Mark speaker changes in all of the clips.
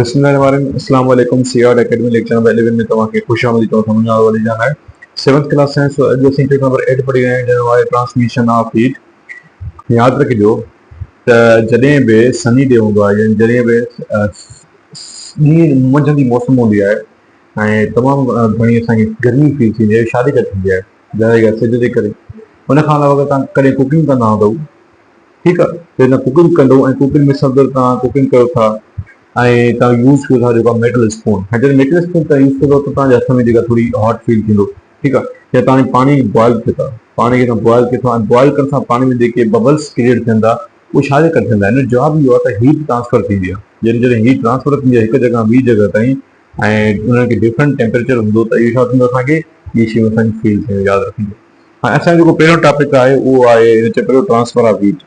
Speaker 1: अस्सलाम वालेकुम CR academy lecture number 11 में तव्हांखे खुशामदीद तो समझ वाली जाना है 7th क्लास साइंस जो टॉपिक नंबर 8 पढ़ी रहे हैं जो है ट्रांसमिशन ऑफ हीट। याद रखिजो त जॾहिं बि सनी डे हूंदो आहे यानी जॾहिं बि ॾींहुं मंझंदि जी मौसम हूंदी आहे ऐं तमामु घणी असांखे गर्मी फील थींदी आहे, शादी का थींदी आहे ज़ाहिर आहे सिज जे करे। उन खां अलावा अगरि तव्हां कॾहिं कुकिंग कंदा हूंदव, ठीकु आहे, त हिन कुकिंग कंदो ऐं कुकिंग में सभु तव्हां कुकिंग कयो था ऐं तव्हां यूज़ कयो था जेको मेटल स्पून, ऐं जॾहिं मेटल स्पून तव्हां यूज़ कंदो त तव्हांजे हथ में जेका थोरी हॉट फील थींदो, ठीकु आहे। या तव्हां पाणी बॉइल कयो था, पाणी खे तव्हां बॉइल कयो था ऐं बॉइल करण सां पाणी में जेके बबल्स क्रिएट थियनि था उहे छाजे करे थींदा आहिनि? जवाबु इहो आहे त हीट ट्रांसफर थींदी आहे। जॾहिं हीट ट्रांसफर थींदी आहे हिकु जॻह ॿी जॻह ताईं ऐं उनखे डिफरेंट टेम्परेचर हूंदो त इहो छा थींदो असांखे, इहे शयूं असांखे फील थींदियूं। यादि रखिजो। हाणे असांजो जेको पहिरियों टॉपिक आहे उहो आहे हिन चैप्टर जो ट्रांसफर ऑफ हीट।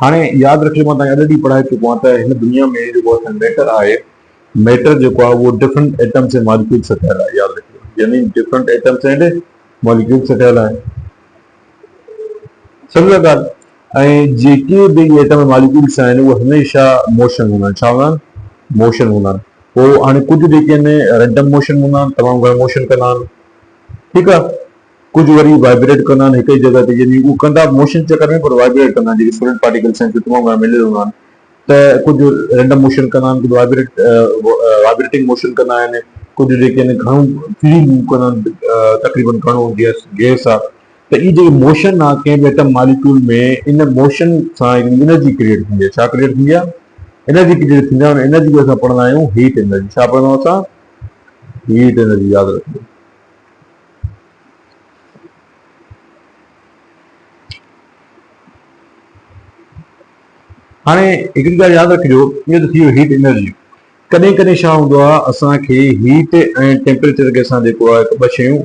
Speaker 1: हाणे यादि रखिजो मां तव्हांखे अॼु ॾींहुं पढ़ाए चुको आहियां त हिन दुनिया में जेको असांजो मैटर आहे, मैटर जेको आहे उहो डिफरेंट एटम्स ऐं मॉलिक्यूल्स सां ठहियल आहे। यादि रखिजो, यानी डिफरेंट एटम्स एंड मॉलिक्यूल्स सां ठहियल आहे। सम्झो ॻाल्हि। ऐं जेके बि एटम ऐं मॉलिक्यूल्स आहिनि उहे हमेशह मोशन हूंदा आहिनि। छा हूंदा आहिनि? मोशन हूंदा आहिनि। पोइ हाणे कुझु जेके आहिनि रैंडम मोशन हूंदा आहिनि, तमामु घणो मोशन कंदा आहिनि, ठीकु आहे। कुझु वरी वाइब्रेट कंदा आहिनि हिकु ई जॻह ते, यानी उहे कंदा मोशन चक्कर में पर वाइब्रेट कंदा आहिनि। जेके सॉलिड पार्टिकल्स आहिनि तमामु घणा मिलियल हूंदा आहिनि, त कुझु रैंडम मोशन कंदा आहिनि, कुझु वाइब्रेटिंग मोशन कंदा आहिनि, कुझु जेके आहिनि घणो फ्री मूव कंदा आहिनि, तक़रीबन घणो गैस आहे। त इहे जेके मोशन आहे कंहिं बि एटम मॉलिक्यूल में, इन मोशन सां एनर्जी क्रिएट थींदी आहे। छा क्रिएट थींदी आहे? एनर्जी क्रिएट थींदी आहे। एनर्जी खे असां पढ़ंदा आहियूं हीट एनर्जी। छा पढ़ंदा आहियूं असां? Heat energy. यादि रखिजो। हाणे हिकिड़ी ॻाल्हि यादि रखिजो, इहो त थी वियो हीट एनर्जी। कॾहिं कॾहिं छा हूंदो आहे असांखे हीट ऐं टेम्परेचर खे असां जेको आहे ॿ शयूं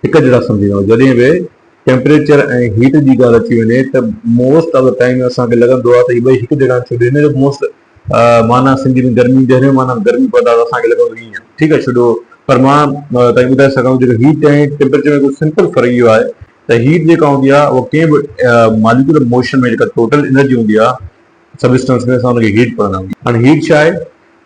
Speaker 1: हिकु जहिड़ा सम्झींदा आहियूं। जॾहिं बि टेम्परेचर ऐं हीट जी ॻाल्हि अची वञे त मोस्ट ऑफ द टाइम असांखे लॻंदो आहे त इहे ॿई हिकु जहिड़ा छो हिन जो मोस्ट माना सिंधी में गर्मी जहिड़े माना गर्मी पवंदा त असांखे लॻंदो ईअं, ठीकु आहे, छॾो। पर मां तव्हांखे ॿुधाए सघां जेको हीट ऐं टेम्परेचर में कुझु सिंपल फ़र्क़ु इहो आहे त हीट जेका हूंदी आहे उहा कंहिं बि मॉलिक्यूलर मोशन में जेका टोटल एनर्जी हूंदी आहे सबस्टेंस में, असां हुनखे हीट पढ़ंदा आहियूं। हाणे हीट छा आहे?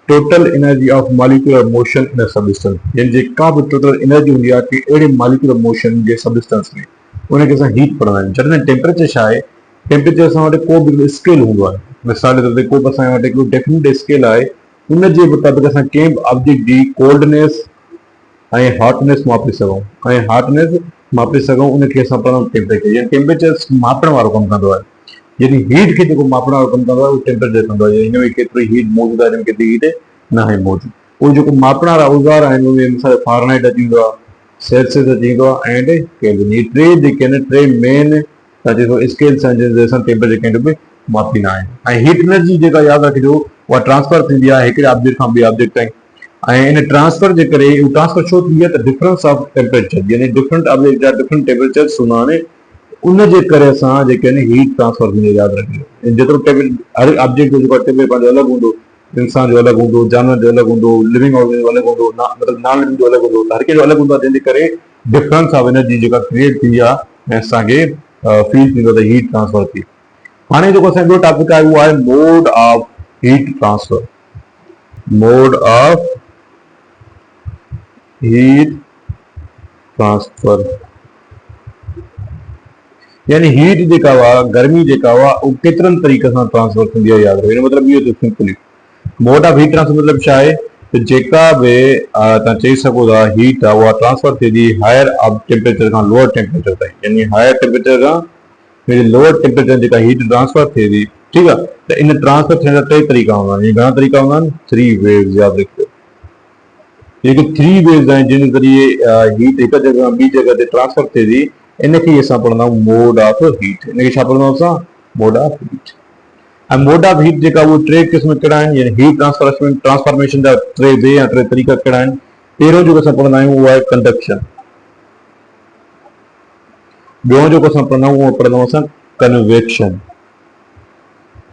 Speaker 1: Total energy of molecular motion in substance, यानी जेका बि टोटल एनर्जी हूंदी आहे कि अहिड़े मॉलिक्यूलर मोशन जे सबस्टेंस में, उनखे असां हीट पढ़ंदा आहियूं। जॾहिं टेम्परेचर छा आहे? टेम्परेचर असां वटि को बि स्केल हूंदो आहे। मिसाल जे तौर ते को बि असांजे वटि हिकिड़ो डेफिनेट स्केल आहे, उनजे मुताबिक़ असां कंहिं बि ऑब्जेक्ट जी कोल्डनेस ऐं हॉटनेस मापे सघूं, ऐं हॉटनेस मापे सघूं, उनखे असां पढ़ंदा टेम्परेचर। यानी टेम्परेचर मापण वारो कमु कंदो आहे। यानी हीट खे जेको मापण वारो कमु कंदो आहे उहो टेम्परेचर कंदो आहे। हिन में केतिरी हीट मौजूदु आहे, हिन में केतिरी हीट न आहे मौजूदु। उहे जेको मापण वारा औज़ार आहिनि उनमें मिसाल फ़ारेनहाइट अची वेंदो आहे, सेल्सियस अची वेंदो आहे एंड केल्विन। इहे टे जेके आहिनि टे मेन स्केल्स आहिनि जंहिंजे असां टेम्परेचर कंहिं बि मापींदा आहियूं। ऐं हीट एनर्जी जेका यादि रखिजो उहा ट्रांसफर थींदी आहे हिकिड़े ऑब्जेक्ट खां ॿिए ऑब्जेक्ट ताईं। ऐं इन ट्रांसफर जे करे ट्रांसफर छो थींदी आहे त डिफरेंस ऑफ टेम्परेचर, यानी डिफरेंट ऑब्जेक्ट जा डिफरेंट टेम्परेचर्स हूंदा आहिनि, उनजे करे असां जेके आहिनि हीट ट्रांसफर थींदी आहे। यादि रखिजो। जेतिरो हर ऑब्जेक्ट जो जेको टेम्परेचर पंहिंजो अलॻि हूंदो, इंसान जो अलॻि हूंदो, जानवर जो अलॻि हूंदो, लिविंग ऑर्गेनिज्म जो अलॻि हूंदो, मतिलबु नॉन लिविंग जो अलॻि हूंदो, हर कंहिंजो अलॻि हूंदो आहे, जंहिंजे करे डिफरेंस ऑफ एनर्जी जेका क्रिएट थींदी आहे ऐं असांखे फील थींदो आहे त हीट ट्रांसफर थी। हाणे जेको असांजो टॉपिक आहे उहो आहे mode of heat transfer. Mode of heat transfer यानी हीट जेका हुआ, गर्मी जेका हुआ, उहो केतिरनि तरीक़े सां ट्रांसफर थींदी आहे। यादि रखो। हिन मतिलबु इहो त simply mode of heat transfer मतिलबु छा आहे त जेका बि तव्हां चई सघो था हीट आहे उहा ट्रांसफर थिए थी हायर ऑफ टेम्परेचर खां लोअर टेम्परेचर ताईं। यानी हायर टेम्परेचर खां लोअर टेम्परेचर जेका हीट ट्रांसफर थिए थी, ठीकु आहे। त इन ट्रांसफर थियण जा टे तरीक़ा हूंदा आहिनि। घणा तरीक़ा हूंदा आहिनि? 3 वेव्स। यादि रखियो। जेके 3 वेव्स आहिनि जंहिंजे ज़रिए हीट हिकु जॻह खां ॿी जॻह ते ट्रांसफर थिए थी, इनखे असां पढ़ंदा आहियूं मोड ऑफ हीट। इनखे छा पढ़ंदा आहियूं असां? Mode of heat. ऐं मोड ऑफ हीट जेका उहे टे क़िस्म कहिड़ा आहिनि, यानी हीट ट्रांसफॉर्मेशन जा टे तरीक़ा कहिड़ा आहिनि? पहिरियों जेको असां पढ़ंदा आहियूं उहो आहे कंडक्शन। ॿियों जेको असां पढ़ंदा आहियूं उहो पढ़ंदा आहियूं असां कन्वेक्शन।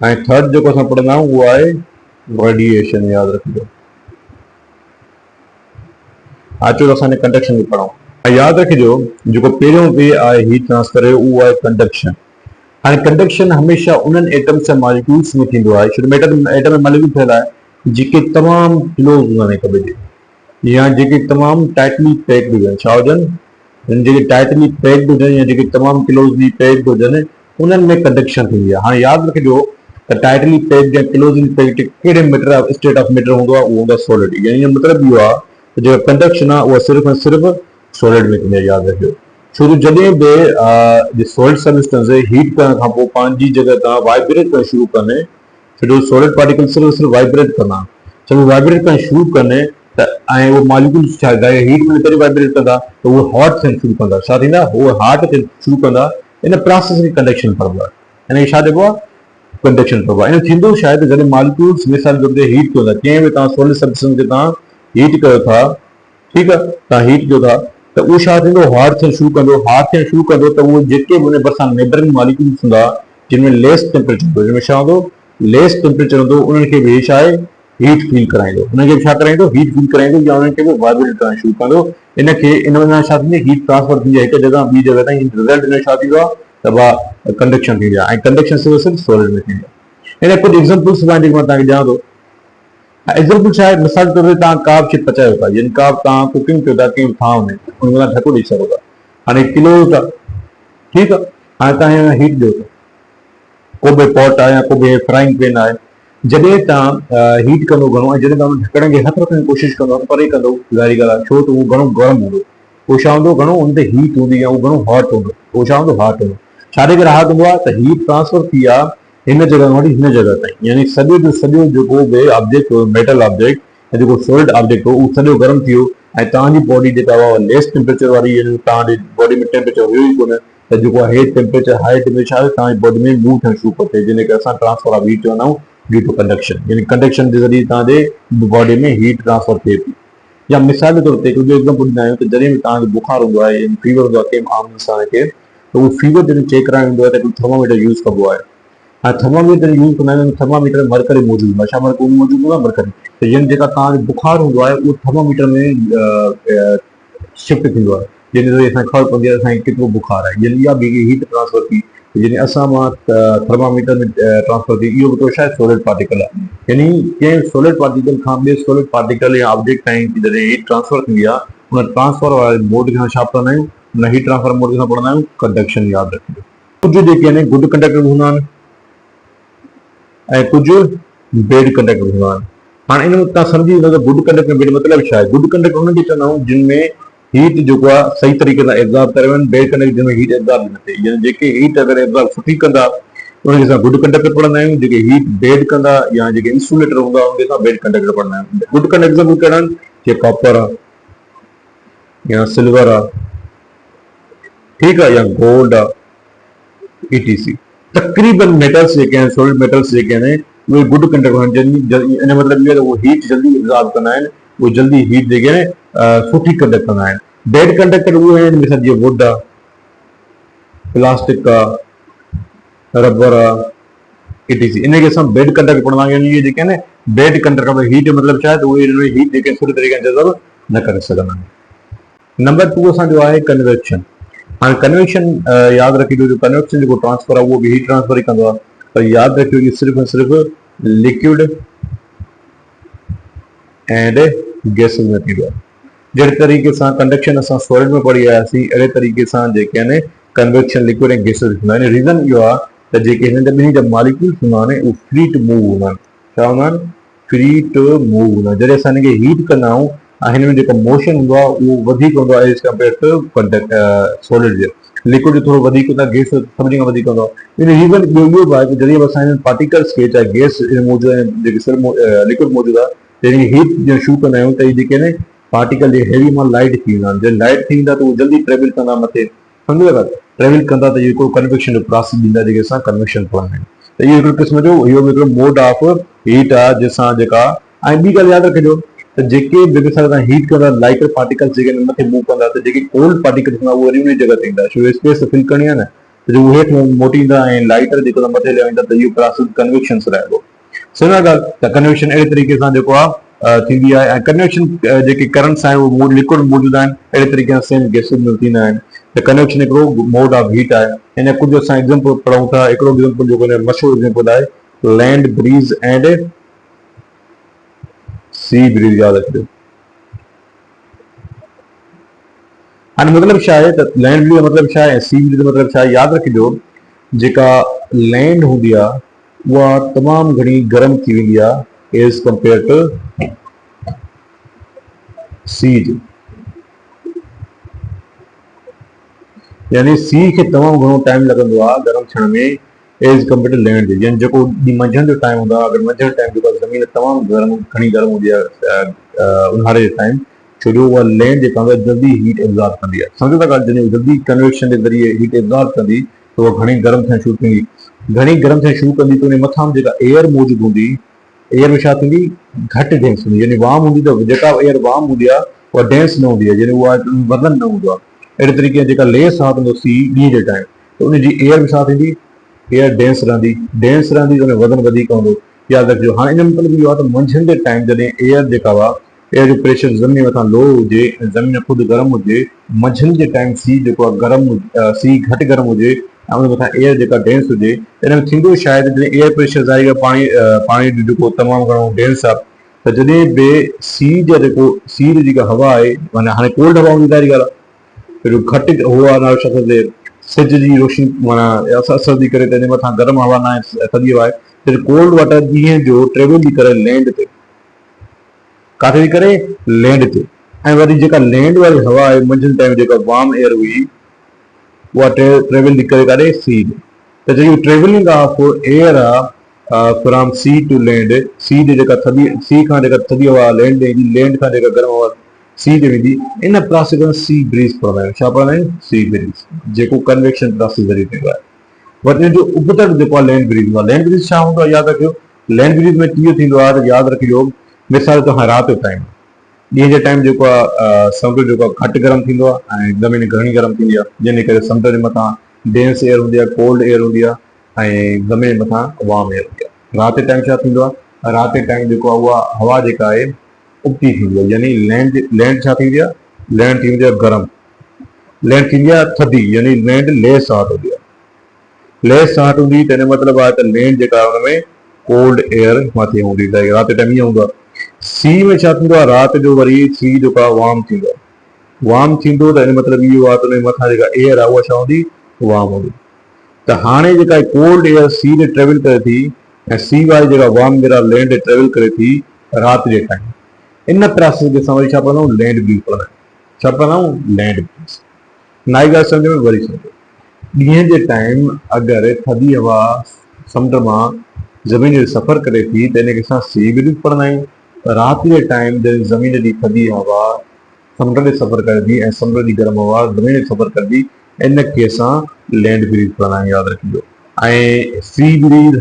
Speaker 1: ऐं थर्ड जेको असां पढ़ंदा आहियूं उहो आहे रेडिएशन। यादि रखिजो। अचो त असां कंडक्शन खे पढ़ूं। यादि रखिजो जेको पहिरियों वे आहे हीट ट्रांसफर जो उहो आहे कंडक्शन। हाणे कंडक्शन हमेशह उन्हनि एटम्स ऐं मॉलिक्यूल्स में थींदो आहे। छो एटम ऐं मॉलिक्यूल थियल आहे जेके तमाम क्लोज हूंदा आहिनि हिक ॿिए जे, या जेके तमाम टाइटली पैक्ड हुजनि, छा हुजनि, जेके टाइटली पैक्ड हुजनि या जेके तमाम क्लोजली पैक्ड हुजनि, उन्हनि में कंडक्शन थींदी आहे। हाणे यादि रखिजो त टाइटली पैक्ड या क्लोजली पैक्ड कहिड़े matter of state of matter हूंदो आहे, उहो हूंदो आहे सॉलिड। यानी मतिलबु इहो आहे त जेका कंडक्शन आहे उहा सिर्फ़ु ऐं सिर्फ़ु सॉलिड में थींदी आहे, यादि रखिजो। छो जो जॾहिं बि सॉलिड सबस्टेंस हीट करण खां पोइ पंहिंजी जॻह तां वाइब्रेट करणु शुरू कंदे, छो सॉलिड पार्टिकल सिर्फ़ु वाइब्रेट कंदा, जब वाइब्रेट करणु शुरू कंदे त ऐं उहो मॉलिक्यूल्स छा हीट में तॾहिं वाइब्रेट कंदा त उहो हॉट थियणु शुरू कंदा, छा थींदा, उहे हॉट थियणु शुरू कंदा। इन प्रोसेस खे कंडक्शन चइबो आहे। हिन खे छा चइबो आहे, कंडक्शन चइबो आहे। इन थींदो छा आहे त जॾहिं मॉलिक्यूल्स मिसाल जे तौर ते हीट कंदा, कंहिं बि तव्हां सॉलिड सबस्टेंस खे तव्हां हीट कयो था, ठीकु आहे, तव्हां हीट कयो था त उहो छा थींदो, हॉट थियणु शुरू कंदो। हॉट थियणु शुरू कंदो त उहो जेके बि उन भरिसां नेबरिंग मॉलिक्यूल्स हूंदा जिन में लेस टेम्परेचर हूंदो, जिन में छा हूंदो, लेस टेम्परेचर हूंदो, उन्हनि खे बि छा आहे, हीट फील कराईंदो। उनखे छा कराईंदो, हीट फील कराईंदो, या उन्हनि खे बि वाइब्रेट करणु शुरू कंदो। इनखे इन वञा छा थींदी, हीट ट्रांसफर थींदी आहे हिकु जॻह ॿी जॻह ताईं। रिज़ल्ट इन छा थींदो आहे त उहा कंडक्शन थींदी आहे, ऐं कंडक्शन सिर्फ़ु सॉलिड में थींदी आहे। हिन कुझु एग्ज़ाम्पल्स जेके मां तव्हांखे ॾियां थो। एग्ज़ाम्पल छा आहे, मिसाल जे तौर ते तव्हां का बि शइ पचायो था, यानी का बि तव्हां कुकिंग कयो था कंहिं थांव में, उन में ढको ॾेई सघो था। हाणे किलो था, ठीकु आहे, हाणे तव्हां हीट ॾियो था, को बि पॉट आहे या को बि फ्राइंग पैन आहे, जॾहिं तव्हां हीट कंदो घणो, ऐं जॾहिं तव्हां ढकण खे हथु रखण जी कोशिशि कंदो, परे कंदो, ज़ाहिरी ॻाल्हि आहे, छो त उहो घणो गरम हूंदो, उहो छा हूंदो, घणो हुन ते हीट हूंदी, या उहो घणो हॉट हूंदो, उहो छा हूंदो, हॉट हूंदो। छाजे करे हॉट हूंदो आहे त हीट ट्रांसफर थी आहे हिन जॻह खां वठी हिन जॻह ताईं, यानी सॼो जो सॼो जेको बि ऑब्जेक्ट हो, मेटल ऑब्जेक्ट ऐं जेको सॉलिड ऑब्जेक्ट हो, उहो सॼो गरम थी वियो, ऐं तव्हांजी बॉडी जेका उहा लेस टेम्परेचर वारी, यानी तव्हांजी बॉडी में टेम्परेचर हुयो ई कोन, त जेको आहे टेम्परेचर हाई टेम्परेचर आहे तव्हांजी बॉडी में मूव थियणु शुरू थो थिए, जंहिंखे असां ट्रांसफर ऑफ हीट चवंदा आहियूं, ड्यू टू कंडक्शन। यानी कंडक्शन जे ज़रिए तव्हांजे बॉडी में हीट ट्रांसफर थिए थी। या मिसाल जे तौर ते कुझु एग्ज़ाम्पल ॾींदा आहियूं त जॾहिं बि तव्हांखे बुखार हूंदो आहे, फीवर हूंदो आहे कंहिं आम इंसान खे, त उहो फीवर जॾहिं चेक कराइणु ईंदो आहे त हिकिड़ो थर्मामीटर यूज़ कबो आहे। हाणे थर्मामीटर यूज़ कंदा आहियूं, थर्मामीटर में मरकरी मौजूदु हूंदो आहे, छा मौजूदु हूंदो आहे, मरकरी। त यानी जेका तव्हांजो बुखार हूंदो आहे उहो थर्मामीटर में शिफ्ट थींदो आहे, जंहिंजे ज़रिए असांखे ख़बर पवंदी आहे असांखे केतिरो बुखार आहे, यानी इहा बि हीट ट्रांसफर थी, यानी असां मां थर्मामीटर में ट्रांसफर थी। इहो बि छा आहे, सॉलिड पार्टिकल आहे। यानी कंहिं सॉलिड पार्टिकल खां ॿिए सॉलिड पार्टिकल या ऑब्जेक्ट ताईं जॾहिं हीट ट्रांसफर थींदी आहे, उन ट्रांसफर वारे मोड खे असां छा पढ़ंदा आहियूं, उन हीट ट्रांसफर मोड खे असां पढ़ंदा आहियूं कंडक्शन। यादि रखिजो, कुझु जेके आहिनि गुड कंडक्टर हूंदा आहिनि ऐं कुझु बेड कंडक्टर हूंदा आहिनि। हाणे इन में तव्हां सम्झी वेंदो त गुड कंडक्टर बेड मतिलबु छा आहे। गुड कंडक्टर हुनखे चवंदा आहियूं जिन में हीट जेको आहे सही तरीक़े सां एब्ज़ॉर्ब करे वञे, बेड कंडक्टर जिन में हीट एब्ज़ॉर्ब न थिए, यानी जेके हीट अगरि एब्ज़ॉर्ब सुठी कंदा उनखे असां गुड कंडक्टर पढ़ंदा आहियूं, जेके हीट बेड कंदा या जेके इंसुलेटर हूंदा उनखे असां बेड कंडक्टर पढ़ंदा आहियूं। गुड कंडक्टर एग्ज़ाम्पल कहिड़ा आहिनि, जीअं कॉपर आहे या सिल्वर आहे, ठीकु आहे, या गोल्ड आहे, ईटीसी। तक़रीबन मेटल्स जेके आहिनि, सॉलिड मेटल्स जेके आहिनि, उहे गुड कंडक्टर आहिनि। इन मतिलबु इहो आहे त उहे हीट जल्दी एब्ज़ॉर्ब कंदा आहिनि, उहे जल्दी हीट जेके आहिनि सुठी कंडक्ट कंदा आहिनि। बेड कंडक्टर उहे आहिनि मिसाल जीअं वुड आहे, प्लास्टिक आहे, रबर आहे, ईटीसी। इनखे असां बेड कंडक्टर पढ़ंदा आहियूं। यानी इहे जेके आहिनि बेड कंडक्टर, हीट जो मतिलबु छा आहे त उहे हीट जेके सुठे तरीक़े सां जज़ब न करे सघंदा आहिनि। नंबर 2 असांजो आहे कन्वेक्शन। हाणे कन्वेक्शन यादि रखिजो, जो कन्वेक्शन जेको ट्रांसफर आहे उहो बि हीट ट्रांसफर ई कंदो आहे, पर यादि रखियो कि सिर्फ़ु ऐं सिर्फ़ु लिक्विड एंड गैसेस में थींदो आहे। जहिड़े तरीक़े सां कंडक्शन असां सॉलिड में पढ़ी आयासीं, अहिड़े तरीक़े सां जेके आहिनि कन्वेक्शन लिक्विड ऐं गैसेस थींदा आहिनि। रीज़न इहो आहे त जेके हिन ॿिन्ही जा मॉलिक्यूल्स हूंदा आहिनि उहे फ्री टू मूव हूंदा आहिनि। छा हूंदा आहिनि? फ्री टू मूव हूंदा आहिनि। जॾहिं असां हिनखे हीट कंदा आहियूं ऐं हिन में जेको मोशन हूंदो आहे उहो वधीक हूंदो आहे एज़ कम्पेयर टू सॉलिड जे। लिक्विड जो थोरो वधीक हूंदो आहे, गैस सभिनी खां वधीक हूंदो आहे। इन रीज़न इहो बि आहे कि जॾहिं असां हिन पार्टिकल्स खे चाहे गैस मौजूदु आहे, जेके लिक्विड मौजूदु आहे, जॾहिं हीट जो शू कंदा आहियूं त इहे जेके आहिनि पार्टिकल जे हैवी मां लाइट थी वेंदा आहिनि। जॾहिं लाइट थी वेंदा त उहे जल्दी ट्रेवल कंदा मथे, सम्झो था, ट्रेवल कंदा त इहो हिकिड़ो कन्वेक्शन जो प्रोसेस ॾींदा, जेके असां कन्वेक्शन पढ़ंदा आहियूं। त इहो हिकिड़ो क़िस्म जो इहो बि हिकिड़ो मोड ऑफ हीट आहे जंहिंसां जेका। ऐं ॿी ॻाल्हि यादि रखिजो त जेके जॻह सां तव्हां हीट कंदा लाइटर पार्टिकल्स जेके मथे मूव कंदा, त जेके कोल्ड पार्टिकल्स हूंदा उहे वरी उन जॻह ते ईंदा, छो स्पेस फिल करणी आहे न, त जो हेठि मोटींदा ऐं लाइटर जेको मथे लिहाईंदा, त इहो प्रोसेस कन्वेक्शन रहिबो। सुञा ॻाल्हि त कन्वेक्शन अहिड़े तरीक़े सां जेको आहे थींदी आहे। ऐं कन्वेक्शन जेके करंट्स आहिनि उहे लिक्विड मौजूदु आहिनि, अहिड़े तरीक़े सां सेम गैसेस में थींदा आहिनि। त कन्वेक्शन हिकिड़ो मोड ऑफ हीट आहे। हिन कुझु असां एग्ज़ाम्पल पढ़ूं था। हिकिड़ो एग्ज़ाम्पल जेको मशहूरु एग्ज़ाम्पल आहे land bridge and sea breeze याद रखियो। हाणे मतलब छा आहे त लैंड ब्रीज जो मतलब छा आहे, सी ब्रीज जो मतलब छा आहे, याद रखिजो जेका लैंड हूंदी आहे उहा तमामु घणी गर्म थी वेंदी आहे एज़ कंपेयर टू सी जी। यानी सी खे तमामु घणो टाइम लॻंदो आहे गरम थियण में एज़ कंपेयर टू लैंड जी। यानी जेको मंझंदि जो टाइम हूंदो आहे, अगरि मंझंदि टाइम जेको ज़मीन तमामु घणी गर्म हूंदी आहे ऊन्हारे जे टाइम, छो जो उहा लैंड जेका हूंदी आहे जल्दी हीट एब्ज़ॉर्ब कंदी आहे। सम्झो था ॻाल्हि, जॾहिं जल्दी कन्वेक्शन जे ज़रिए हीट एब्ज़ॉर्ब कंदी त उहा घणी गर्म थियणु शुरू थींदी। घणी गर्म थियणु शुरू कंदी त उन मथां जेका एयर मौजूदु हूंदी, एयर में छा थींदी, घटि डेंस हूंदी। यानी वार्म हूंदी त जेका एयर वार्म हूंदी आहे उहा डेंस न हूंदी आहे, यानी उहा वज़न न हूंदो आहे। अहिड़े तरीक़े जेका लेस हार्ट हूंदो सी ॾींहं जे टाइम, त उनजी एयर में छा थींदी, एयर डेंस रहंदी त उन वज़न वधीक हूंदो। यादि रखिजो। हाणे इन जो मतिलबु इहो आहे त मंझंदि जे टाइम जॾहिं एयर जेका आहे, एयर जो प्रेशर ज़मीन मथां लो हुजे ऐं ज़मीन ख़ुदि गर्म हुजे, मंझंदि जे टाइम सी जेको आहे गर्म, सी घटि गर्म हुजे ऐं उन मथां एयर जेका डेंस हुजे, इन में थींदो छा आहे त जॾहिं एयर प्रेशर ज़ाहिर आहे पाणी जो जेको तमामु घणो डेंस आहे, त जॾहिं बि सी जो जेको सी जी जेका हवा आहे, माना हाणे कोल्ड हवा हूंदी ज़ाहिरी ॻाल्हि आहे, घटि हवा न छा चइजे, सिज जी रोशनी माना असर थी करे तंहिंजे मथां गर्म हवा न आहे, थधी हवा आहे, त कोल्ड वाटर ॾींहं जो ट्रेवल थी करे लैंड ते, काथे थी करे, लैंड ते। ऐं वरी जेका लैंड वारी हवा आहे मंझंदि टाइम जेका वार्म एयर हुई, उहा ट्रेवल थी करे काॾे, सी ते। त जेकी ट्रेवलिंग ऑफ एयर आहे फ्रॉम सी टू लैंड, सी जे जेका थधी, सी खां जेका थधी हवा लैंड ते ईंदी, लैंड खां जेका गर्म हवा सी ते वेंदी, इन प्रोसेस खे सी ब्रीज पढ़ंदा आहियूं। छा पढ़ंदा आहियूं, सी ब्रीज, जेको कन्वेक्शन प्रोसेस ज़रिए थींदो आहे। वरी इन जो उबतड़ जेको आहे लैंड ब्रीज हूंदो आहे। लैंड ब्रीज छा हूंदो आहे, यादि रखियो। लैंड ब्रीज में इहो थींदो आहे त यादि रखिजो, मिसाल तौरु राति जो टाइम, ॾींहं जे टाइम जेको आहे समुंड जेको आहे घटि गर्म थींदो आहे ऐं ज़मीन घणी गर्म थींदी आहे, जंहिंजे करे समुंड जे मथां डेंस एयर हूंदी आहे, कोल्ड एयर हूंदी आहे ऐं ज़मीन जे मथां वार्म एयर हूंदी आहे। राति जे टाइम छा थींदो आहे, राति जे टाइम जेको आहे उहा हवा जेका आहे उबती थींदी आहे, यानी लैंड छा थींदी आहे, लैंड थींदी आहे गरम, लैंड थींदी आहे थधी, यानी लैंड लेस हॉट हूंदी आहे। लेस हॉट हूंदी त हिन मतिलबु आहे त लैंड जेका आहे हुन में कोल्ड एयर मथे हूंदी, त राति जे टाइम ईअं हूंदो आहे। सी में छा थींदो आहे, राति जो वरी सी जेको आहे वार्म थींदो आहे, वार्म थींदो त हिन मतिलबु इहो आहे त उन मथां जेका एयर आहे उहा छा हूंदी, वार्म हूंदी। त हाणे जेका कोल्ड एयर सी ते ट्रेवल करे थी ऐं सी वारी जेका वार्म एयर आहे लैंड ते ट्रेवल करे थी राति जे टाइम, इन प्रोसेस खे असां वरी छा पढ़ंदा आहियूं, लैंड ब्रीज पढ़ंदा आहियूं। छा पढ़ंदा आहियूं, लैंड ब्रीज। नई ॻाल्हि सम्झ में, वरी सम्झो। ॾींहं जे टाइम अगरि थधी हवा समुंड मां ज़मीन जो सफ़र करे थी त इनखे असां सी ब्रीज पढ़ंदा आहियूं। राति जे टाइम जॾहिं ज़मीन जी थधी हवा समुंड ते सफ़र करे थी ऐं समुंड जी गर्म हवा ज़मीन ते सफ़र करे थी, इनखे असां लैंड ब्रीज पढ़ंदा आहियूं, यादि रखिजो। ऐं सी ब्रीज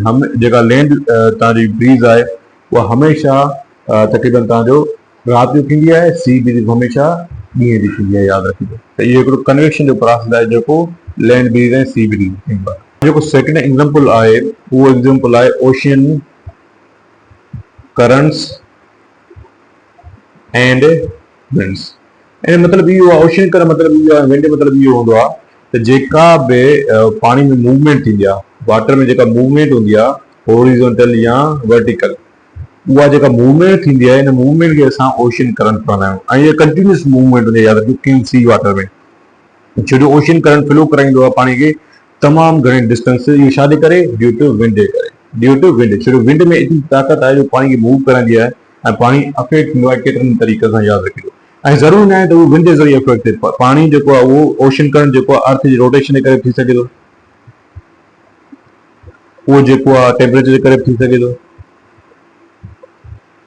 Speaker 1: जेका लैंड तव्हांजी ब्रीज आहे उहा हमेशह तक़रीबन तव्हांजो राति जो थींदी आहे, सी ब्रीज हमेशह ॾींहं जी थींदी आहे, यादि रखिजो। त इहो हिकिड़ो कन्वेक्शन जो प्रोसेस आहे जेको लैंड ब्रीज ऐं सी ब्रीज थींदो आहे। जेको सेकंड एग्जाम्पल आहे उहो एग्जाम्पल आहे ओशियन करंट्स एंड विंड्स। इन मतिलबु इहो आहे, ओशियन करंट मतिलबु इहो आहे, विंड मतिलबु इहो हूंदो आहे त जेका बि पाणी में मूवमेंट थींदी आहे, वाटर में जेका मूवमेंट हूंदी आहे, हॉरिजॉन्टल या वर्टिकल, उहा जेका मूवमेंट थींदी आहे, इन मूवमेंट खे असां ओशियन करंट पढ़ंदा आहियूं। ऐं इहा कंटिन्यूस मूवमेंट हूंदी आहे, यादि रखिजो, इन सी वाटर में, छो जो ओशियन करंट फ्लो कराईंदो आहे पाणी खे तमामु घणे डिस्टेंस, इहो छा जे करे, ड्यू टू विंड जे करे, ड्यू टू विंड। छो जो विंड में एतिरी ताक़त आहे जो पाणी खे मूव कराईंदी आहे ऐं पाणी अफेक्ट थींदो आहे केतिरनि तरीक़े सां, यादि रखिजो। ऐं ज़रूरी न आहे त उहो विंड जे ज़रिए अफेक्ट थिए, पाणी जेको आहे उहो ओशियन करंट जेको आहे अर्थ जी रोटेशन जे करे थी सघे थो, उहो जेको आहे टेम्परेचर जे करे थी सघे थो,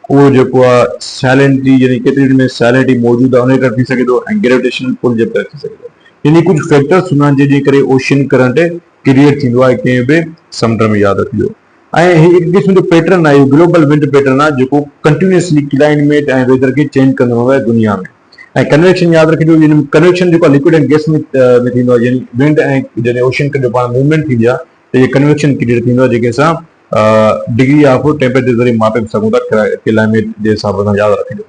Speaker 1: उहो जेको आहे सैलिनिटी, यानी केतिरी में सैलिनिटी मौजूदु आहे उन करे थी सघे थो, ऐं ग्रेविटेशनल पुल जे करे थी सघे थो। यानी कुझु फैक्टर्स हूंदा आहिनि जंहिंजे करे ओशियन करंट क्रिएट थींदो आहे कंहिं बि समुंड में, यादि रखिजो। ऐं हिकु क़िस्म जो पैटर्न आहे, ग्लोबल विंड पैटर्न आहे जेको कंटिन्यूसली क्लाइमेट ऐं वेदर खे चेंज कंदो रहंदो आहे दुनिया में। ऐं कन्वेक्शन यादि रखिजो, कन्वेक्शन जेको आहे लिक्विड ऐं गैस में थींदो आहे, यानी विंड ऐं जॾहिं ओशियन जो पाण मूवमेंट थींदी आहे त इहे कन्वेक्शन क्रिएट थींदो आहे, जेके असां डिग्री ऑफ टेम्परेचर ज़रिए मापे सघूं था क्लाइमेट जे हिसाब सां, यादि रखिजो।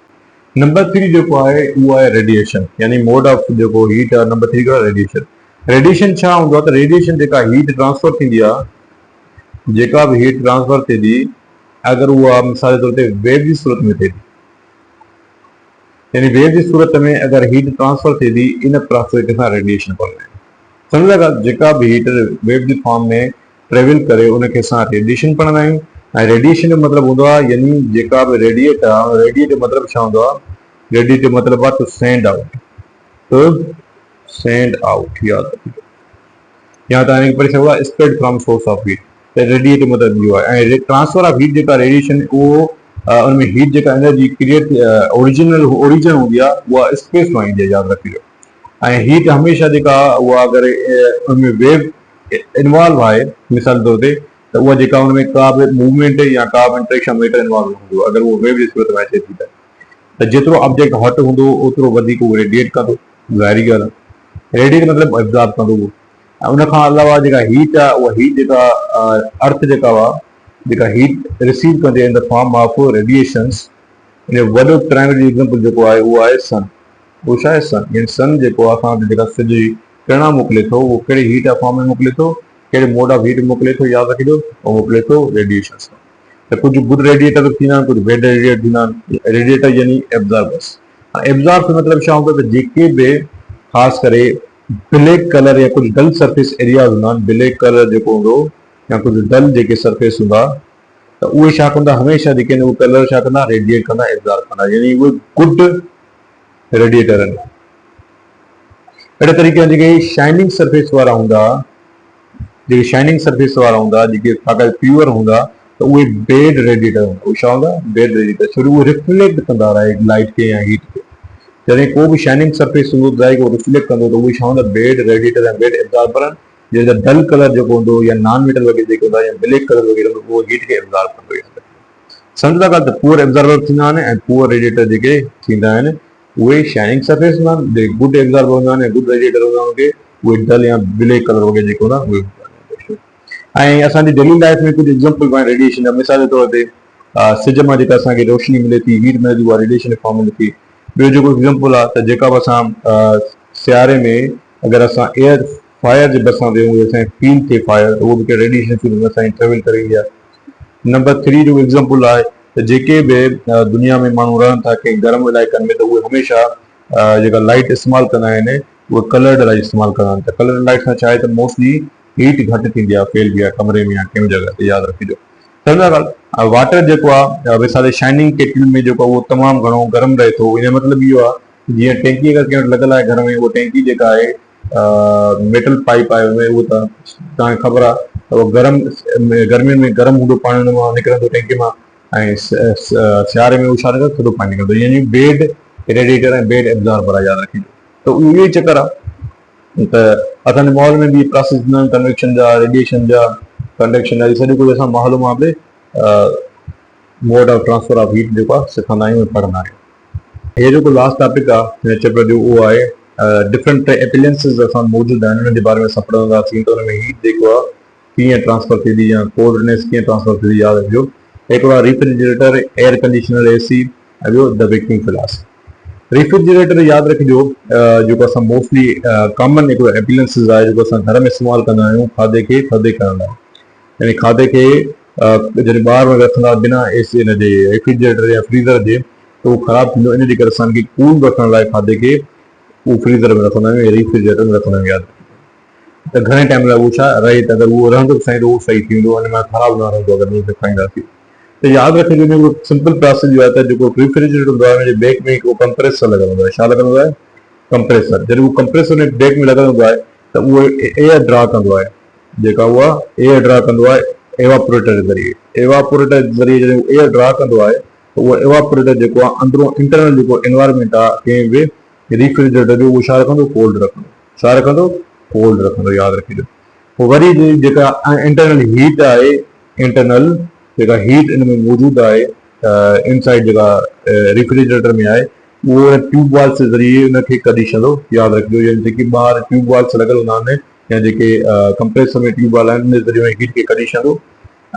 Speaker 1: नंबर 3 जेको आहे उहो आहे रेडिएशन, यानी मोड ऑफ जेको हीट आहे। नंबर 3 आहे रेडिएशन। रेडिएशन छा हूंदो आहे त रेडिएशन जेका हीट ट्रांसफर थींदी आहे, जेका बि हीट ट्रांसफर थिए थी, अगरि उहा मिसाल जे तौर ते वेव जी सूरत में थिए थी, यानी वेव की सूरत में अगर हीट ट्रांसफर थे थी इन प्रोसेस के साथ रेडिएशन पड़ना है। समझ जेका भी हीट वेव की फॉर्म में ट्रेवल करे उनके साथ रेडिएशन पढ़ना है। रेडिएशन जो मतलब होंदो आहे यानी जेका भी रेडिएट आहे, रेडिएट मतलब छा होंदो आहे, रेडिएट मतलब आहे टू सेंड आउट, तो सेंड आउट याद रखियो। यहाँ तक पढ़ी सघो आहे spread from source of heat, radiate मतलब इहो आहे। ऐं ट्रांसफर ऑफ हीट जेका रेडिएशन उहो उनमें हीट जेका एनर्जी क्रिएट ओरिजिनल ओरिजिन हूंदी आहे उहा स्पेस मां ईंदी आहे, याद रखिजो। ऐं हीट हमेशह जेका उहा अगर उनमें वेव इन्वॉल्व आहे मिसाल तौर ते त उहा जेका उनमें का बि मूवमेंट या का बि इंटरेक्शन मीटर इन्वॉल्व हूंदो अगर उहो वेव जी सूरत में अचे थी त जेतिरो ऑब्जेक्ट हॉट हूंदो ओतिरो वधीक उहो रेडिएट कंदो, ज़ाहिरी ॻाल्हि आहे। रेडिएट मतलब एब्जॉर्ब कंदो उहो। ऐं उन खां अलावा जेका हीट आहे उहा हीट जेका अर्थ जेका हुआ जेका हीट रिसीव कंदे in the form of radiations, इन जो वॾो प्राइमरी एग्जांपल जेको आहे उहो आहे सन। उहो छा आहे सन, यानी सन जेको आहे असां जेका सिज जी किरणा मोकिले थो उहो कहिड़ी हीट ऑफ फॉर्म में मोकिले थो, कहिड़े मोड ऑफ हीट मोकिले थो, यादि रखिजो, उहो मोकिले थो रेडिएशन सां। त कुझु गुड रेडिएटर थींदा आहिनि, कुझु बैड रेडिएटर थींदा आहिनि। रेडिएटर यानी एब्जॉर्बर्स। एब्जॉर्ब जो मतिलबु छा हूंदो त जेके बि ख़ासि करे ब्लैक कलर या कुछ डल सरफेस एरिया हूंदा, ब्लैक कलर जेको हूंदो या कुछ डल जेके सरफेस हूंदा त उहे छा कंदा, हमेशह जेके उहे कलर छा कंदा, रेडिएट कंदा, एब्जॉर्ब कंदा, यानी उहे गुड रेडिएटर आहिनि। अहिड़े तरीक़े जेके शाइनिंग सरफेस वारा हूंदा, जेके शाइनिंग सरफेस वारा हूंदा, जेके छाकाणि प्योर हूंदा त उहे बेड रेडिएटर हूंदा। उहे छा हूंदा, बेड रेडिएटर, छो उहे रिफ्लेक्ट कंदा लाइट खे या हीट खे। जॾहिं को बि शाइनिंग सरफेस हूंदो ॿुधाए को रिफ्लेक्ट कंदो त उहे छा हूंदा, बेड रेडिएटर ऐं बेड एब्जॉर्बर आहिनि। जंहिंजा डल कलर जेको हूंदो या नॉन मेटल वग़ैरह जेके हूंदा या ब्लैक कलर वग़ैरह उहो हीट खे एब्जॉर्ब कंदो। सम्झ था ॻाल्हि, त पुअर एब्जॉर्बर थींदा आहिनि ऐं पुअर रेडिएटर जेके थींदा आहिनि उहे शाइनिंग सरफेस हूंदा आहिनि, जेके गुड एब्जॉर्बर हूंदा आहिनि ऐं गुड रेडिएटर हूंदा आहिनि उहे डल या ब्लैक कलर वग़ैरह जेके हूंदा उहे हूंदा आहिनि। ऐं असांजी डेली लाइफ में कुझु एग्जाम्पल आहिनि रेडिएशन जा। मिसाल जे तौर ते सिज मां जेका असांखे रोशनी मिले थी, हीट मिले थी, उहा रेडिएशन फॉर्म मिले थी। ॿियो जेको एग्जाम्पल आहे त जेका बि असां सियारे में अगरि असां एयर फायर जे भरिसां वेहूं, असांखे फील थिए फायर, त उहो बि रेडिएशन थी असांजी ट्रेवल करे ईंदी आहे। नंबर 3 जो एग्जाम्पल आहे त जेके बि दुनिया में माण्हू रहनि था कंहिं गर्म इलाइक़नि में त उहे हमेशह जेका लाइट इस्तेमालु कंदा आहिनि उहे कलर्ड लाइट इस्तेमालु कंदा आहिनि। त कलर्ड लाइट सां छा आहे त मोस्टली हीट घटि थींदी आहे, फैल बि आहे कमरे में या कंहिं जॻह ते, यादि रखिजो। सम्झा ॻाल्हि। वाटर जेको आहे मिसाल शाइनिंग केटल में जेको उहो तमामु घणो गर्म रहे थो। इन जो मतिलबु इहो आहे जीअं टैंकी अगरि कंहिं वटि लॻल आहे घर में, उहा टैंकी जेका आहे मेटल पाइप आहे उनमें, उहो तव्हांखे ख़बर आहे त उहो गर्मियुनि में गर्म हूंदो पाणी हुन मां निकिरंदो टैंकी मां, ऐं सियारे में उहो छा निकिरंदो, थधो पाणी निकिरंदो, यानी बेड रेडिएटर ऐं बेड एब्जॉर्बर आहे, यादि रखिजो। त इहो ई चकर आहे त असांजे माहौल में बि प्रोसेस थींदा आहिनि कन्वेक्शन जा, रेडिएशन जा, कंडक्शन जा, सॼो कुझु असां माहौल मां बि mode of transfer of heat जेको आहे सिखंदा आहियूं ऐं पढ़ंदा आहियूं। हे जेको लास्ट टॉपिक आहे चैप्टर जो उहो आहे डिफरेंट एप्लायंसिस असां मौजूदु आहिनि, उन जे बारे में असां पढ़ंदासीं त हुन में हीट जेको आहे कीअं ट्रांसफर थींदी या कोल्डनेस कीअं ट्रांसफर थींदी, यादि रखिजो। हिकिड़ो आहे रेफ्रिजरेटर, एयर कंडीशनर, एसी, ऐं ॿियो द वेक्यूम फ्लास्क। रेफ्रिजरेटर यादि रखिजो जेको असां मोस्टली कॉमन हिकिड़ो एप्लायंसिस आहे जेको असां घर में इस्तेमालु कंदा आहियूं खाधे खे थधे करण लाइ। यानी खाधे खे जॾहिं ॿाहिरि में रखंदा बिना एसी हिन जे रेफ्रिजरेटर या फ्रीज़र जे त उहो ख़राबु थींदो। इन जे करे असांखे कूल रखण लाइ खाधे खे उहो फ्रीज़र में रखंदा आहियूं या रेफ्रिजरेटर में रखंदा आहियूं, यादि त घणे टाइम लाइ उहो छा रहे, त अगरि उहो रहंदो साईं त उहो सही थींदो, हुन मां ख़राबु न रहंदो अगरि उहो खाईंदासीं त। यादि रखिजो हिकु सिंपल प्रोसेस जो आहे त जेको रेफ्रिजरेटर हूंदो आहे हुनजे बैक में हिकिड़ो कंप्रेसर लॻल हूंदो आहे। छा लॻल हूंदो आहे, कंप्रेसर। जॾहिं उहो कंप्रेसर हुन बैक में लॻल हूंदो आहे त उहो एयर ड्रा कंदो आहे, जेका उहा एयर ड्रा कंदो आहे एवापोरेटर जे ज़रिए। एवापोरेटर जे ज़रिए जॾहिं उहो एयर ड्रा कंदो आहे त उहो एवापोरेटर जेको आहे अंदरो इंटरनल जेको एनवायरमेंट आहे कंहिं बि रेफ्रिजरेटर जो, उहो छा रखंदो, कोल्ड रखंदो। छा रखंदो, कोल्ड रखंदो, यादि रखिजो। पोइ वरी जेका इंटरनल हीट आहे, इंटरनल जेका हीट इन में मौजूदु आहे इनसाइड जेका रेफ्रिजरेटर में आहे, उहो ट्यूब वाल्स जे ज़रिए उनखे कढी छॾंदो, यादि रखिजो। यानी जेके ॿाहिरि ट्यूब वाल्स लॻल हूंदा आहिनि या जेके कंप्रेसर में ट्यूब वाल आहिनि, उन जे ज़रिए हीट खे कढी छॾंदो।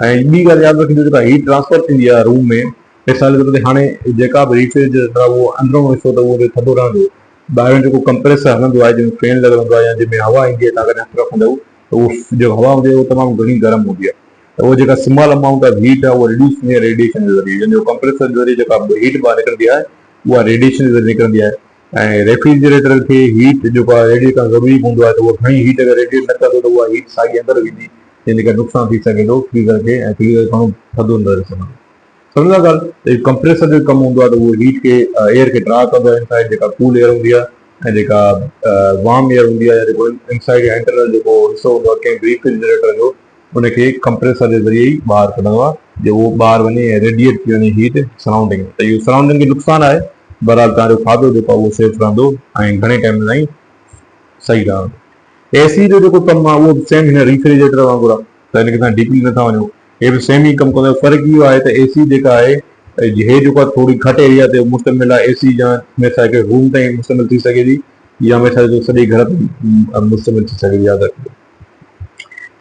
Speaker 1: ऐं ॿी ॻाल्हि यादि रखिजो, जेका हीट ट्रांसफर थींदी आहे रूम में, मिसाल जे तौर ते हाणे जेका बि रेफ्रिजरेटर आहे उहो अंदरो हिसो त उहो थधो रहंदो, ॿाहिरि जेको कंप्रेसर हलंदो आहे जंहिंमें फैन लॻल हूंदो आहे या जंहिंमें हवा ईंदी आहे, तव्हां कॾहिं हथु रखंदव त उहो जेको हवा हूंदी आहे उहो तमामु घणी गर्म हूंदी आहे। त उहो जेका स्मॉल अमाउंट ऑफ हीट आहे उहो रिड्यूस थींदी आहे रेडिएशन जे ज़रिए, जंहिंजो कंप्रेसर जे ज़रिए जेका हीट ॿाहिरि निकिरंदी आहे उहा रेडिएशन जे ज़रिए निकिरंदी आहे। ऐं रेफ्रिजरेटर खे हीट जेको आहे रेडिएट करणु ज़रूरी हूंदो आहे, त उहा घणी हीट अगरि रेडिएट न कंदो त उहा हीट साॻी अंदरि वेंदी, जंहिंजे करे नुक़सानु थी सघे थो फ्रीज़र खे, ऐं फ्रीज़र घणो थधो न रहे सघंदो। सम्झो था ॻाल्हि, कंप्रेसर जो कमु हूंदो आहे त उहो हीट खे एयर खे ड्रा कंदो आहे इनसाइड, जेका कूल एयर हूंदी आहे, ऐं जेका वार्म एयर हूंदी आहे, जेको इनसाइड इंटरनल जेको हिसो हूंदो आहे कंहिं रेफ्रिजरेटर जो, उनखे कंप्रेसर जे ज़रिए ई ॿाहिरि कढंदो आहे, जो उहो ॿाहिरि वञे ऐं रेडिएट थी वञे हीट सराउंडिंग में। त इहो सराउंडिंग खे नुक़सानु आहे, बहरहाल तव्हांजो खाधो जेको आहे उहो सेफ रहंदो ऐं घणे टाइम ताईं सही रहंदो। एसी जो जेको कमु आहे उहो सेम हिन रेफ्रिजरेटर वांगुरु आहे, त हिनखे तव्हां डीपली नथा वञो, हे बि सेम ई कमु कंदो। फ़र्क़ु इहो आहे त एसी जेका आहे हे जेको आहे थोरी घटि एरिया ते मुश्तमिल आहे। एसी जा हमेशह हिकु रूम ताईं मुश्तमिल थी सघे थी, या हमेशह सॼे घर ते मुश्तमिल थी सघे थी, यादि रखिजो।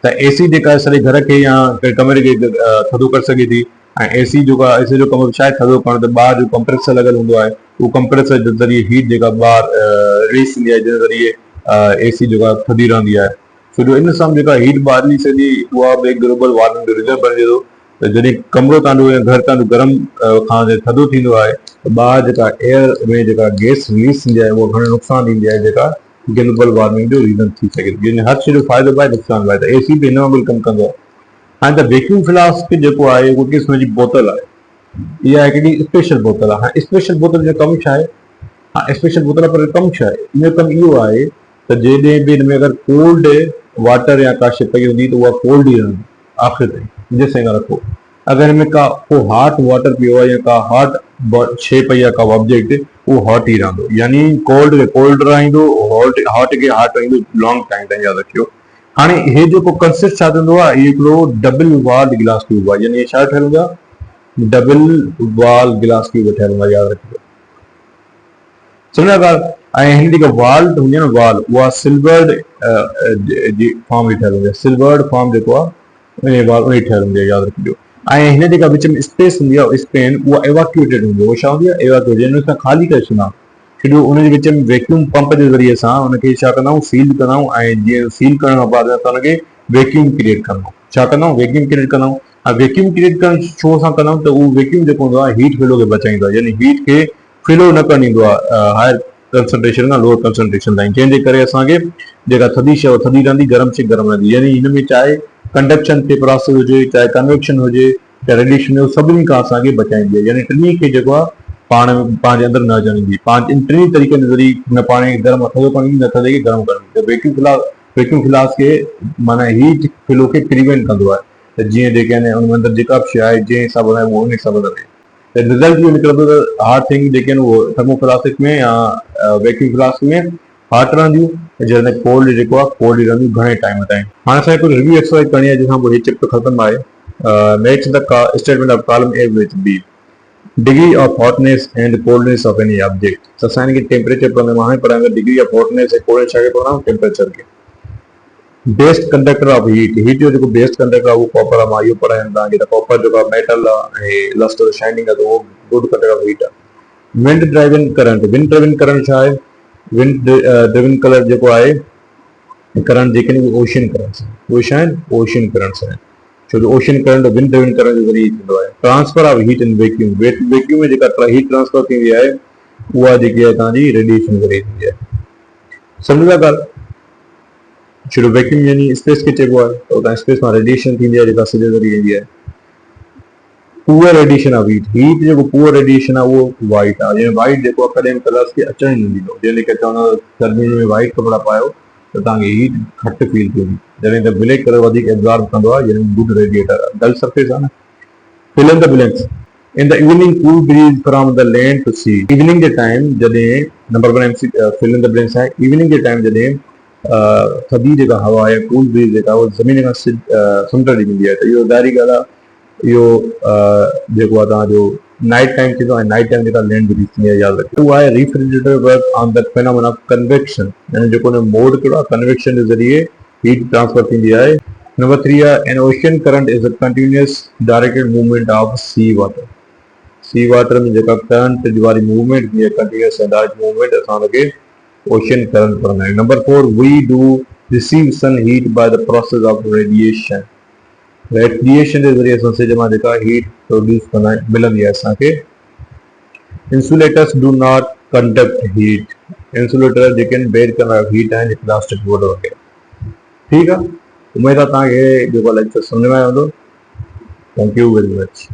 Speaker 1: त एसी जेका आहे सॼे घर खे या कमरे खे थधो करे सघे थी। ऐं एसी जेको आहे, एसी जो कमु छा आहे, थधो करणु। त ॿाहिरि जो कंप्रेसर लॻल हूंदो आहे, उहो कंप्रेसर जे ज़रिए हीट जेका ॿाहिरि रिलीज़ थींदी आहे, जंहिं ज़रिए एसी जेका थधी रहंदी आहे। छो जो इन सां जेका हीट ॿाहिरि हली सघे, उहा बि ग्लोबल वार्मिंग जो रीज़न बणिजे थो। त जॾहिं कमिरो तव्हांजो या घर तव्हांजो गरम खां थधो थींदो आहे, त ॿाहिरि जेका एयर में जेका गैस रिलीज़ थींदी आहे, उहा घणो नुक़सानु ॾींदी आहे, जेका ग्लोबल वार्मिंग जो रीज़न थी सघे थी। जंहिंमें हर शइ जो फ़ाइदो बि आहे, नुक़सानु बि आहे। त एसी बि हिन वांगुरु कमु कंदो आहे। हाणे त वैक्यूम फ्लास्क जेको आहे उहो क़िस्म जी बोतल आहे, इहा हिकिड़ी स्पेशल बोतल आहे। हाणे स्पेशल बोतल जो कमु छा आहे? हा, स्पेशल बोतल पर कमु छा आहे? इन जो कमु इहो आहे त जॾहिं बि हिन में अगरि कोल्ड वाटर या का शइ पई हूंदी, त उहा कोल्ड ई रहंदी आख़िर ताईं, जेसिताईं न रखो। अगरि हिन में का को हॉट वाटर पियो आहे या का हॉट शइ पई आहे, का ऑब्जेक्ट, उहो हॉट ई रहंदो, यानी कोल्ड खे कोल्ड रहंदो, हॉट खे हॉट रहंदो लॉन्ग टाइम ताईं, यादि रखियो। हाणे हे जेको कंसिस्ट छा थींदो आहे, इहो हिकिड़ो डबल वॉल्ड गिलास ट्यूब आहे, यानी छा ठहियल हूंदो आहे? डबल वॉल गिलास ट्यूब ठहियल हूंदो आहे, यादि रखिजो। सम्झा ॻाल्हि? ऐं हिन जेका वाल हूंदी आहे न, वाल, उहा सिल्वर्ड जी फॉर्म जी ठहियल हूंदी आहे। सिल्वर्ड फॉर्म जेको आहे उन वाल उन ठहियल हूंदी आहे, यादि रखिजो। ऐं हिन जेका विच में स्पेस हूंदी आहे, स्पेन, उहा एवाक्यूएटेड हूंदी आहे। उहा छा हूंदी आहे? एवाक्यूएटेड, हुन सां ख़ाली करे छॾंदा। छो उनजे विच में वैक्यूम पंप जे ज़रिए सां उनखे छा कंदा आहियूं? सील कंदा आहियूं। ऐं जीअं सील करण खां बाद असां उनखे वैक्यूम क्रिएट कंदा आहियूं। छा कंदा आहियूं? वैक्यूम क्रिएट कंदा आहियूं। ऐं वैक्यूम क्रिएट करण छो असां कंदा आहियूं? त उहो वैक्यूम जेको हूंदो आहे, हीट फ्लो खे बचाईंदो आहे, यानी हीट खे फ्लो न करणु ॾींदो आहे हायर कंसंट्रेशन खां लोअर कंसंट्रेशन ताईं, जंहिंजे करे असांखे जेका थधी शइ थधी रहंदी, गरम शइ गरम रहंदी। यानी हिन में चाहे कंडक्शन ते प्रोसेस हुजे, चाहे कन्वेक्शन हुजे, चाहे रेडिएशन हुजे, सभिनी खां असांखे बचाईंदी आहे। यानी टिनी खे जेको आहे पाण पंहिंजे अंदरि न अचणु ॾींदी। इन टिनी तरीक़नि जे ज़रिए न पाण खे गरम थधो करणु ॾींदी, न थधे खे गरम करणु ॾींदी। वैक्यूम फ्लास्क खे माना हीट फ्लो खे प्रिवेंट कंदो आहे। त जीअं जेके आहिनि उन अंदरि जेका बि शइ आहे, जंहिं हिसाब सां उहो उन हिसाब सां रहे। त रिज़ल्ट इहो निकिरंदो त हार्ड थिंग जेके आहिनि उहो थर्मोप्लास्टिक में या वैक्यूम फ्लास्क में हॉट रहंदियूं, जॾहिं कोल्ड जेको आहे कोल्ड रहंदियूं घणे टाइम ताईं। हाणे असांखे कुझु रिव्यू एक्सरसाइज करणी आहे, जंहिंखां पोइ हीअ चैप्टर ख़तमु आहे। Next the statement of column A which B, degree of hotness and coldness of any object. त असां हिनखे टेम्परेचर पढ़ंदा हाणे पढ़ांगे डिग्री ऑफ हॉटनेस ऐं कोल्डनेस छा खे पढ़ंदा? टेम्परेचर खे। Best conductor of heat, heat जो जेको बेस्ट कंडक्टर आहे उहो कॉपर आहे। मां इहो पढ़ायां तव्हांखे। त कॉपर जेको आहे मेटल आहे ऐं लस्टर शाइनिंग आहे, त उहो गुड कंडक्टर ऑफ हीट आहे। Wind driving current, wind driving current छा आहे? विंड ड्राइविंग करंट जेको आहे करंट जेके आहिनि उहे ओशन करंट्स आहिनि। उहे छा आहिनि? ओशन करंट्स आहिनि। छो जो ocean current wind driving current जे ज़रिए थींदो आहे। Transfer of heat in vacuum, vacuum में जेका हीट ट्रांसफर थींदी आहे, उहा जेकी आहे तव्हांजी रेडिएशन ज़रिए थींदी आहे। सम्झो था ॻाल्हि? छो जो वैक्यूम यानी स्पेस खे चइबो आहे, त उतां स्पेस मां रेडिएशन थींदी आहे, जेका सॼे ज़रिए ईंदी आहे। Poor radiation of heat, heat जेको पुअर रेडिएशन आहे उहो वाइट आहे। जीअं वाइट जेको आहे कॾहिं कलर्स खे अचण ई न ॾींदो, जंहिंजे करे चवंदा गर्मियुनि में वाइट कपिड़ा पायो त तव्हांखे हीट घटि फील थींदी। जॾहिं त ब्लैक कलर वधीक एब्ज़ॉर्ब कंदो आहे, यानी गुड रेडिएटर आहे, डल सरफेस आहे न। Fill in the blanks. In the evening cool breeze from the land to sea, evening जे टाइम जॾहिं number 1 MC fill in the blanks आहे। इवनिंग जे टाइम जॾहिं थधी जेका हवा आहे, कूल ब्रीज जेका उहा ज़मीन खां समुंड ॾे ईंदी आहे, त इहो ज़ाहिरी ॻाल्हि आहे। इहो जेको आहे तव्हांजो नाइट टाइम थींदो आहे। नाइट टाइम जेका लैंड ब्रीज थींदी आहे, यादि रखियो। उहो आहे refrigerator work on the phenomena of convection, यानी जेको हुन मोड कहिड़ो आहे, कन्वेक्शन जे ज़रिए हीट ट्रांसफर थींदी आहे। नंबर 3 आहे an ocean current is a continuous directed movement of sea water. Sea water में जेका करंट वारी मूवमेंट थींदी आहे, कंटिन्यूअस ऐं डायरेक्ट मूवमेंट, असां हुनखे ओशन करंट पढ़ंदा आहियूं। Number 4, we do receive sun heat by the process of radiation, radiation जे ज़रिए असां सिज मां जेका हीट प्रोड्यूस कंदा आहियूं, मिलंदी आहे असांखे। Insulators do not conduct heat, insulator जेके बेर कंदा हीट आहिनि प्लास्टिक बोर्ड वग़ैरह। ठीक आहे, उमेद आहे तव्हांखे जेको लेक्चर सम्झ में आयो हूंदो। Thank you very much.